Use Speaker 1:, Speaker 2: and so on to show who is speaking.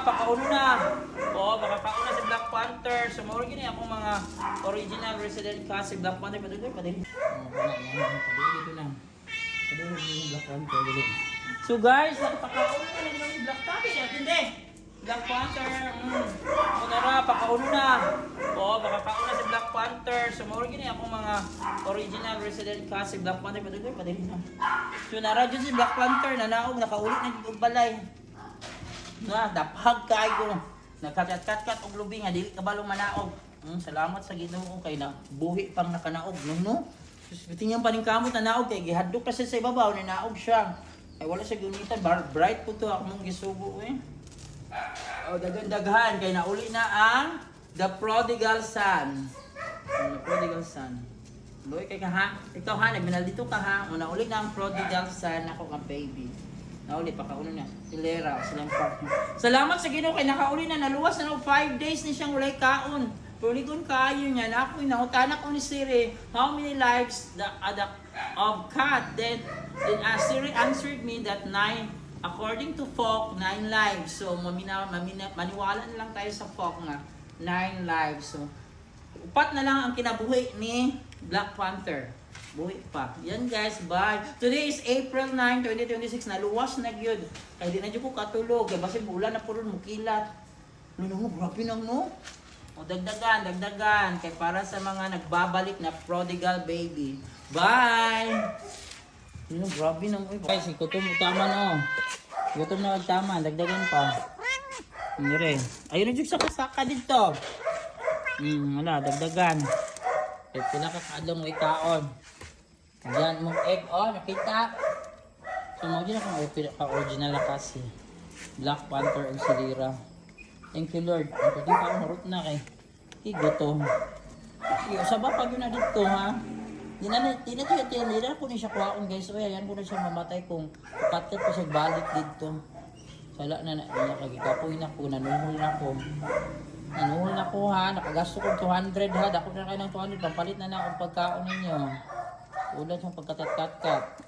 Speaker 1: pakauno na. Oo, makakauna si Black Panther. So, mawag gini akong mga original resident cast si Black Panther. Paduli. Oo, wala yan. Paduli dito lang. Paduli yung Black Panther. Dito. So guys, pakauno na lang si Black Panther. Hindi. Black Panther. Kunara, pakauno na. Oo, makakauna si Black Panther. So, mawag gini akong mga original resident cast si Black Panther. Paduli na. So, nara dyan si Black Panther. Nanaog, nakaulit na yung balay. Dapag kayo. Nagkakat-kat og lubi nga dili kabalong manaog. Salamat sa Ginoo kay na buhi pang nakanaog no. Tingnan pa ning kamot na naog kay gihadlok kasi sa ibabaw ni naog siya. Ay wala siya gunitan bright po to ako mong gisugo eh. Oh daghan kay nauli na ang The Prodigal Son. The Prodigal Son. Loy kay ka ha. Ikaw ha nagminal dito ka ha. Una uli na ang Prodigal Son ako nga baby. Nauli pa kauno na. Hilera silang partner. Salamat sa Ginoo kay nakauli na naluwas na 5 days ni siyang walay kaon. Puligon kayo niya na ako inautana ko ni Siri how many lives of cat then Siri answered me that 9 according to folk 9 lives. So maniwala na lang tayo sa folk nga 9 lives. So upat na lang ang kinabuhi ni Black Panther. Buhi pa. Yan guys, bye. Today is April 9, 2026. Naluwas na gyud. Kaya di na dyan ko katulog. Kaya basi bulan na po rin mukilat. Ano, grabe nang no? O dagdagan. Kaya para sa mga nagbabalik na prodigal baby. Bye! Ano, grabe nang. Guys, gutom tama no. Gutom na tama. Dagdagan pa. Ano rin. Ayun na dyan sa kasaka dito. Wala, dagdagan. Kaya pila kakadong mo ikaon. Diyan mong egg, nakita. So, mag-gina kung original na kasi. Black Panther and Silira. Thank you Lord. Ang pwede pa akong harot na kay. Gutom. Sa ba pag yun na dito ha? Tinatiyatiyalira ko na siya kuhaon guys. So, yan ko na siya mamatay kung kakat ko siya balik dito. Sala na niya kagikapoy na ko. Nanuhol na ko ha. Nakagasto ko 200 ha. Dako na kayo ng 200. Pampalit na akong pagkaon ninyo. Ulan sa pagkatat-kat-kat.